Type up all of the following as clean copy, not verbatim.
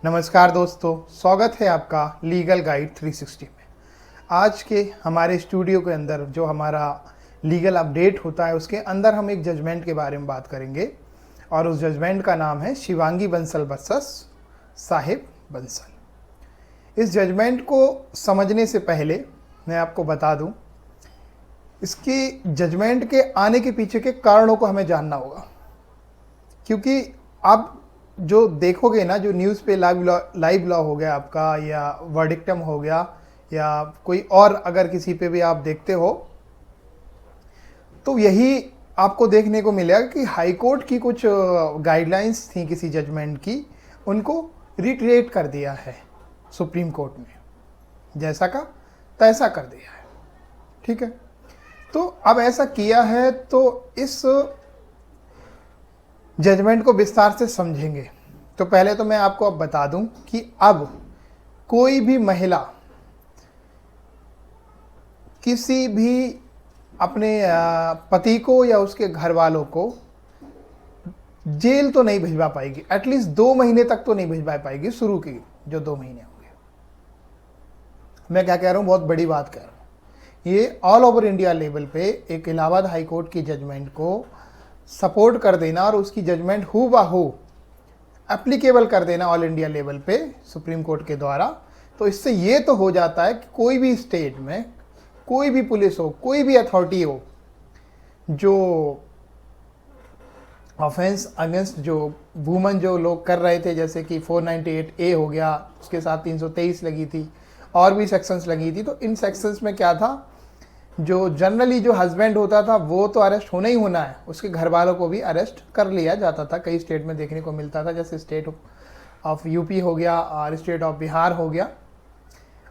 नमस्कार दोस्तों, स्वागत है आपका लीगल गाइड 360 में। आज के हमारे स्टूडियो के अंदर जो हमारा लीगल अपडेट होता है उसके अंदर हम एक जजमेंट के बारे में बात करेंगे और उस जजमेंट का नाम है शिवांगी बंसल वर्सेस साहिब बंसल। इस जजमेंट को समझने से पहले मैं आपको बता दूं, इसकी जजमेंट के आने के पीछे के कारणों को हमें जानना होगा, क्योंकि आप जो देखोगे ना, जो न्यूज़ पे लाइव लॉ हो गया आपका, या वर्डिक्टम हो गया, या कोई और अगर किसी पे भी आप देखते हो, तो यही आपको देखने को मिलेगा कि हाई कोर्ट की कुछ गाइडलाइंस थी किसी जजमेंट की, उनको रिट्रेट कर दिया है सुप्रीम कोर्ट ने, जैसा का तैसा कर दिया है। ठीक है, तो अब ऐसा किया है तो इस जजमेंट को विस्तार से समझेंगे। तो पहले तो मैं आपको अब बता दूं कि अब कोई भी महिला किसी भी अपने पति को या उसके घर वालों को जेल तो नहीं भिजवा पाएगी, एटलीस्ट 2 महीने तक तो नहीं भिजवा पाएगी। शुरू की जो 2 महीने होंगे, मैं क्या कह रहा हूं, बहुत बड़ी बात कह रहा हूं। ये ऑल ओवर इंडिया लेवल पे एक इलाहाबाद हाई कोर्ट की जजमेंट को सपोर्ट कर देना और उसकी जजमेंट हूबहू एप्लीकेबल कर देना ऑल इंडिया लेवल पे सुप्रीम कोर्ट के द्वारा। तो इससे ये तो हो जाता है कि कोई भी स्टेट में कोई भी पुलिस हो, कोई भी अथॉरिटी हो, जो ऑफेंस अगेंस्ट जो वुमन जो लोग कर रहे थे, जैसे कि 498A हो गया, उसके साथ 323 लगी थी और भी सेक्शंस लगी थी। तो इन सेक्शंस में क्या था, जो जनरली जो हस्बैंड होता था वो तो अरेस्ट होना ही होना है, उसके घर वालों को भी अरेस्ट कर लिया जाता था। कई स्टेट में देखने को मिलता था, जैसे स्टेट ऑफ यूपी हो गया और स्टेट ऑफ बिहार हो गया,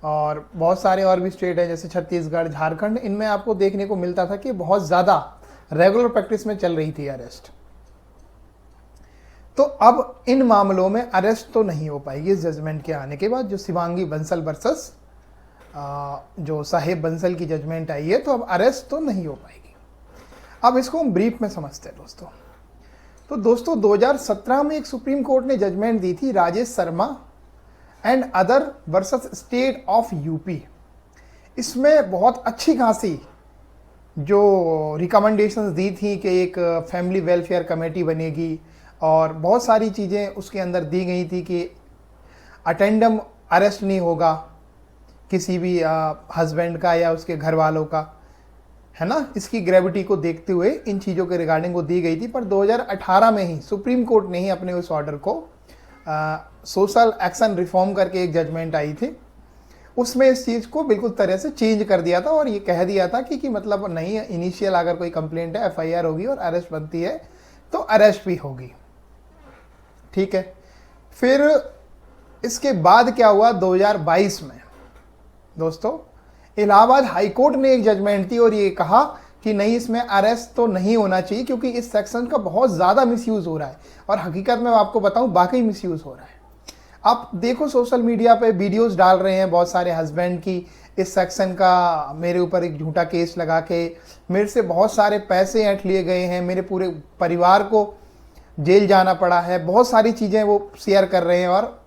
और बहुत सारे और भी स्टेट हैं जैसे छत्तीसगढ़, झारखंड। इनमें आपको देखने को मिलता था कि बहुत ज़्यादा रेगुलर प्रैक्टिस में चल रही थी अरेस्ट। तो अब इन मामलों में अरेस्ट तो नहीं हो पाएगी इस जजमेंट के आने के बाद। जो शिवांगी बंसल वर्सेस जो साहिब बंसल की जजमेंट आई है, तो अब अरेस्ट तो नहीं हो पाएगी। अब इसको हम ब्रीफ में समझते हैं दोस्तों। तो दोस्तों 2017 में एक सुप्रीम कोर्ट ने जजमेंट दी थी, Rajesh Sharma and other versus state of UP. इसमें बहुत अच्छी खासी जो रिकमेंडेशंस दी थी कि एक फैमिली वेलफेयर कमेटी बनेगी और बहुत सारी चीज़ें उसके अंदर दी गई थी कि अटेंडम अरेस्ट नहीं होगा किसी भी हस्बैंड का या उसके घर वालों का, है ना। इसकी ग्रेविटी को देखते हुए इन चीज़ों के रिगार्डिंग वो दी गई थी। पर 2018 में ही सुप्रीम कोर्ट ने ही अपने उस ऑर्डर को सोशल एक्शन रिफॉर्म करके एक जजमेंट आई थी, उसमें इस चीज़ को बिल्कुल तरह से चेंज कर दिया था और ये कह दिया था कि मतलब नहीं, इनिशियल अगर कोई कंप्लेंट है, FIR होगी और अरेस्ट बनती है तो अरेस्ट भी होगी। ठीक है, फिर इसके बाद क्या हुआ, 2022 में दोस्तों इलाहाबाद हाई कोर्ट ने एक जजमेंट दी और ये कहा कि नहीं, इसमें अरेस्ट तो नहीं होना चाहिए क्योंकि इस सेक्शन का बहुत ज़्यादा मिसयूज़ हो रहा है। और हकीकत में आपको बताऊं, वाकई मिसयूज़ हो रहा है। आप देखो सोशल मीडिया पे वीडियोस डाल रहे हैं बहुत सारे हस्बैंड की, इस सेक्शन का मेरे ऊपर एक झूठा केस लगा के मेरे से बहुत सारे पैसे ऐंठ लिए गए हैं, मेरे पूरे परिवार को जेल जाना पड़ा है, बहुत सारी चीज़ें वो शेयर कर रहे हैं और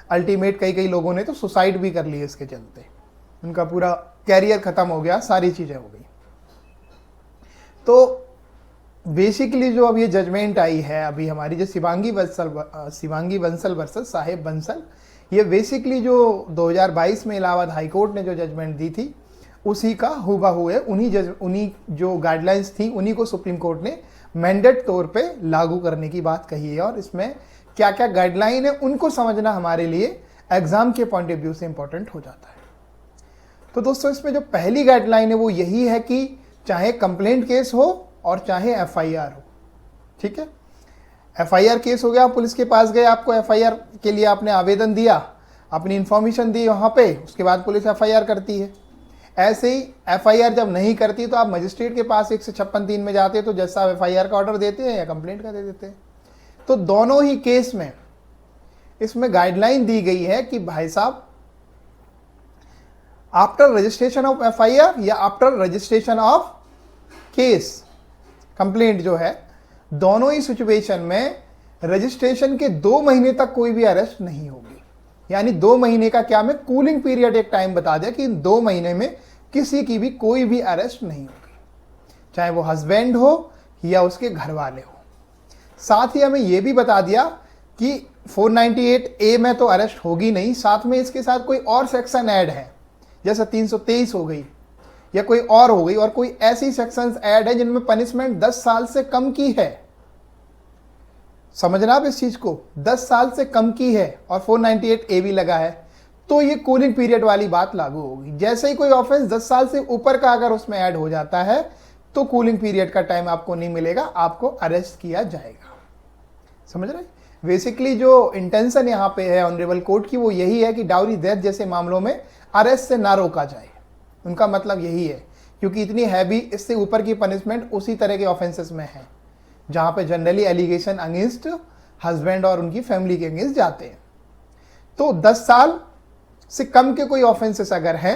अल्टीमेट कई लोगों ने तो सुसाइड भी कर ली इसके चलते, उनका पूरा कैरियर खत्म हो गया, सारी चीज़ें हो गई। तो बेसिकली जो अब ये जजमेंट आई है अभी हमारी, जो शिवांगी बंसल वर्सेस साहिब बंसल, ये बेसिकली जो 2022 में इलाहाबाद हाई कोर्ट ने जो जजमेंट दी थी उसी का हूबहू है। उन्हीं जो गाइडलाइंस थी उन्हीं को सुप्रीम कोर्ट ने मैंडेट तौर पे लागू करने की बात कही है। और इसमें क्या क्या गाइडलाइन है उनको समझना हमारे लिए एग्जाम के पॉइंट ऑफ व्यू से इंपॉर्टेंट हो जाता है। तो दोस्तों इसमें जो पहली गाइडलाइन है वो यही है कि चाहे कंप्लेंट केस हो और चाहे FIR हो, ठीक है। FIR केस हो गया, पुलिस के पास गए, आपको FIR के लिए आपने आवेदन दिया, अपनी इंफॉर्मेशन दी वहाँ पे, उसके बाद पुलिस FIR करती है। ऐसे ही FIR जब नहीं करती तो आप मजिस्ट्रेट के पास 156(3) में जाते हैं, तो जैसा आप FIR का ऑर्डर देते हैं या कंप्लेंट का दे देते हैं। तो दोनों ही केस में इसमें गाइडलाइन दी गई है कि भाई साहब, आफ्टर रजिस्ट्रेशन ऑफ FIR या after registration of case, complaint जो है, दोनों ही सिचुएशन में रजिस्ट्रेशन के 2 महीने तक कोई भी अरेस्ट नहीं होगी। यानी 2 महीने का क्या मैं कूलिंग पीरियड एक टाइम बता दिया कि इन 2 महीने में किसी की भी कोई भी अरेस्ट नहीं होगी, चाहे वो हस्बैंड हो या उसके घर वाले हो। साथ ही हमें यह भी बता दिया कि 498A में तो अरेस्ट होगी नहीं, साथ में इसके साथ कोई और सेक्शन ऐड है, जैसे 323 हो गई या कोई और हो गई, और कोई ऐसी सेक्शंस ऐड है जिनमें पनिशमेंट 10 साल से कम की है। समझना आप इस चीज को, 10 साल से कम की है और 498A भी लगा है, तो ये कूलिंग पीरियड वाली बात लागू होगी। जैसे ही कोई ऑफेंस 10 साल से ऊपर का अगर उसमें ऐड हो जाता है तो कूलिंग पीरियड का टाइम आपको नहीं मिलेगा, आपको अरेस्ट किया जाएगा। समझ रहे? बेसिकली जो इंटेंशन यहाँ पे है ऑनरेबल कोर्ट की वो यही है कि डाउरी डेथ जैसे मामलों में अरेस्ट से ना रोका जाए। उनका मतलब यही है, क्योंकि इतनी हैवी इससे ऊपर की पनिशमेंट उसी तरह के ऑफेंसेस में है जहाँ पे जनरली एलिगेशन अगेंस्ट हस्बैंड और उनकी फैमिली के अगेंस्ट जाते हैं। तो 10 साल से कम के कोई ऑफेंसेस अगर हैं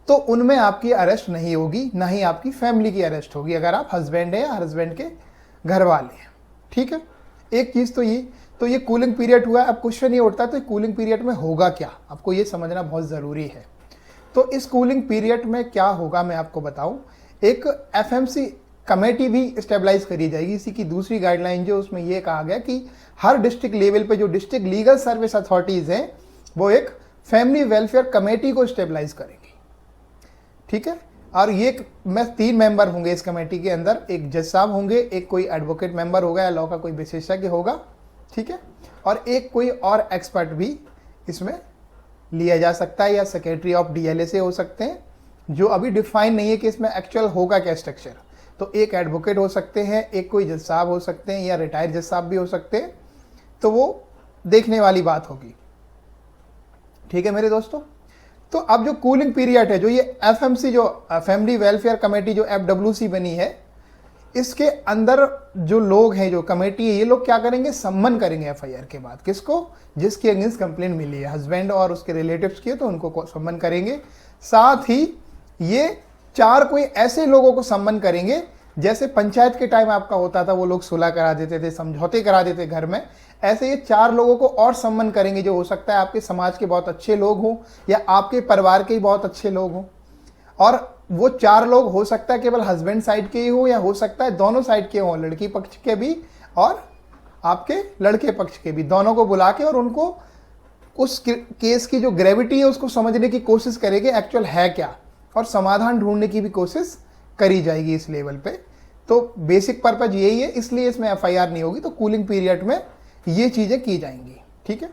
तो उनमें आपकी अरेस्ट नहीं होगी, ना ही आपकी फैमिली की अरेस्ट होगी अगर आप हस्बैंड हैं या हस्बैंड के घर वाले हैं। ठीक है, एक चीज तो ये कूलिंग पीरियड हुआ। अब क्वेश्चन ये उठता है तो कूलिंग पीरियड में होगा क्या, आपको ये समझना बहुत जरूरी है। तो इस कूलिंग पीरियड में क्या होगा मैं आपको बताऊं। एक FMC कमेटी भी स्टेबलाइज करी जाएगी। इसी की दूसरी गाइडलाइन जो उसमें यह कहा गया कि हर डिस्ट्रिक्ट लेवल पे जो डिस्ट्रिक्ट लीगल सर्विस अथॉरिटीज हैं वो एक फैमिली वेलफेयर कमेटी को स्टेबलाइज करेंगी। ठीक है, और ये में 3 मेंबर होंगे इस कमेटी के अंदर, एक जज साहब होंगे, एक कोई एडवोकेट मेंबर होगा या लॉ का कोई विशेषज्ञ होगा, ठीक है, और एक कोई और एक्सपर्ट भी इसमें लिया जा सकता है या सेक्रेटरी ऑफ DLA से हो सकते हैं, जो अभी डिफाइन नहीं है कि इसमें एक्चुअल होगा क्या स्ट्रक्चर। तो एक एडवोकेट हो सकते हैं, एक कोई जज साहब हो सकते हैं या रिटायर्ड जज साहब भी हो सकते हैं, तो वो देखने वाली बात होगी। ठीक है मेरे दोस्तों, तो अब जो कूलिंग पीरियड है, जो ये FMC जो फैमिली वेलफेयर कमेटी जो FWC बनी है, इसके अंदर जो लोग हैं, जो कमेटी है, ये लोग क्या करेंगे, सम्मन करेंगे FIR के बाद। किसको? जिसके अगेंस्ट कंप्लेंट मिली है, हस्बैंड और उसके रिलेटिव्स की, तो उनको सम्मन करेंगे। साथ ही ये 4 कोई ऐसे लोगों को सम्मन करेंगे, जैसे पंचायत के टाइम आपका होता था, वो लोग सुलह करा देते थे, समझौते करा देते घर में, ऐसे ये 4 लोगों को और सम्मन करेंगे, जो हो सकता है आपके समाज के बहुत अच्छे लोग हों या आपके परिवार के ही बहुत अच्छे लोग हों। और वो 4 लोग हो सकता है केवल हस्बैंड साइड के ही हो या हो सकता है दोनों साइड के हों, लड़की पक्ष के भी और आपके लड़के पक्ष के भी, दोनों को बुला के और उनको उस केस की जो ग्रेविटी है उसको समझने की कोशिश करेंगे, एक्चुअल है क्या, और समाधान ढूंढने की भी कोशिश करी जाएगी इस लेवल पे। तो बेसिक पर्पज यही है, इसलिए इसमें FIR नहीं होगी। तो कूलिंग पीरियड में ये चीज़ें की जाएंगी। ठीक है,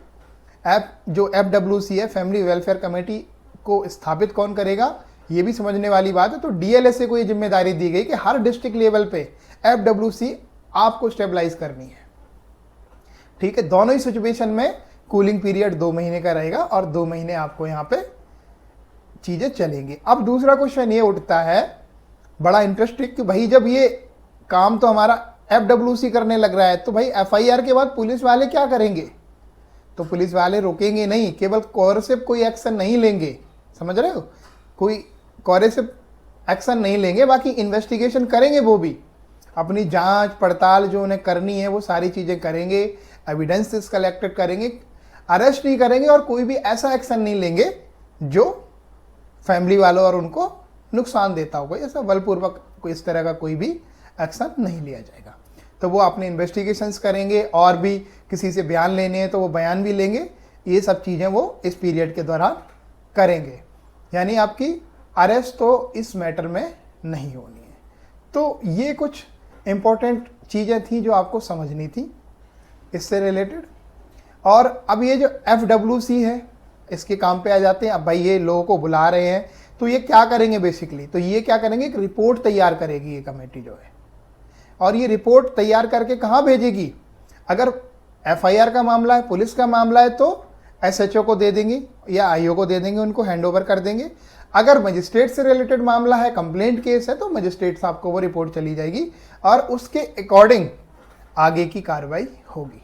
जो FWC है, फैमिली वेलफेयर कमेटी को स्थापित कौन करेगा, ये भी समझने वाली बात है। तो DLA को ये जिम्मेदारी दी गई कि हर डिस्ट्रिक्ट लेवल पे FWC आपको स्टेबलाइज करनी है। ठीक है, दोनों ही सिचुएशन में कूलिंग पीरियड 2 महीने का रहेगा और 2 महीने आपको यहाँ पे चीजें चलेंगी। अब दूसरा क्वेश्चन ये उठता है बड़ा इंटरेस्टिंग कि भाई जब ये काम तो हमारा FWC करने लग रहा है, तो भाई FIR के बाद पुलिस वाले क्या करेंगे? तो पुलिस वाले रोकेंगे नहीं, केवल कोर्सिव कोई एक्शन नहीं लेंगे। समझ रहे हो, कोई कोर्सिव एक्शन नहीं लेंगे, बाकी इन्वेस्टिगेशन करेंगे। वो भी अपनी जांच पड़ताल जो उन्हें करनी है वो सारी चीजें करेंगे, एविडेंसेस कलेक्टेड करेंगे, अरेस्ट नहीं करेंगे और कोई भी ऐसा एक्शन नहीं लेंगे जो फैमिली वालों और उनको नुकसान देता हो। कोई ऐसा बलपूर्वक कोई इस तरह का कोई भी एक्शन नहीं लिया जाएगा। तो वो अपने इन्वेस्टिगेशंस करेंगे, और भी किसी से बयान लेने हैं तो वो बयान भी लेंगे। ये सब चीज़ें वो इस पीरियड के दौरान करेंगे, यानी आपकी अरेस्ट तो इस मैटर में नहीं होनी है। तो ये कुछ इम्पोर्टेंट चीज़ें थी जो आपको समझनी थी इससे रिलेटेड। और अब ये जो FWC है, इसके काम पे आ जाते हैं। अब भाई ये लोगों को बुला रहे हैं, तो ये क्या करेंगे बेसिकली, तो ये क्या करेंगे, एक रिपोर्ट तैयार करेगी ये कमेटी जो है, और ये रिपोर्ट तैयार करके कहाँ भेजेगी। अगर FIR का मामला है, पुलिस का मामला है, तो SHO को दे देंगे या IO को दे देंगे, उनको हैंड ओवर कर देंगे। अगर मजिस्ट्रेट से रिलेटेड मामला है, कंप्लेंट केस है, तो मजिस्ट्रेट साहब को वो रिपोर्ट चली जाएगी और उसके अकॉर्डिंग आगे की कार्रवाई होगी।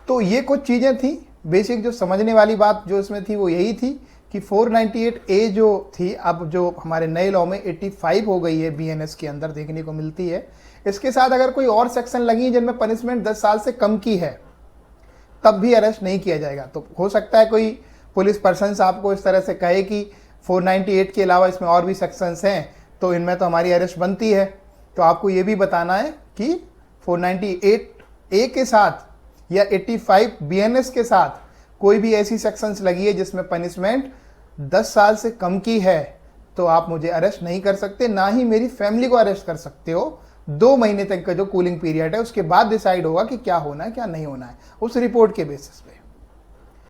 तो ये कुछ चीजें थी बेसिक, जो समझने वाली बात जो इसमें थी वो यही थी कि 498A जो थी, अब जो हमारे नए लॉ में 85 हो गई है BNS के अंदर देखने को मिलती है। इसके साथ अगर कोई और सेक्शन लगी जिनमें पनिशमेंट 10 साल से कम की है, तब भी अरेस्ट नहीं किया जाएगा। तो हो सकता है कोई पुलिस पर्सन आपको इस तरह से कहे कि 498 के अलावा इसमें और भी सेक्शंस हैं, तो इनमें तो हमारी अरेस्ट बनती है। तो आपको ये भी बताना है कि 498A के साथ या 85 BNS के साथ कोई भी ऐसी सेक्शंस लगी है जिसमें पनिशमेंट 10 साल से कम की है, तो आप मुझे अरेस्ट नहीं कर सकते, ना ही मेरी फैमिली को अरेस्ट कर सकते हो। 2 महीने तक का जो कूलिंग पीरियड है, उसके बाद डिसाइड होगा कि क्या होना है क्या नहीं होना है, उस रिपोर्ट के बेसिस पे।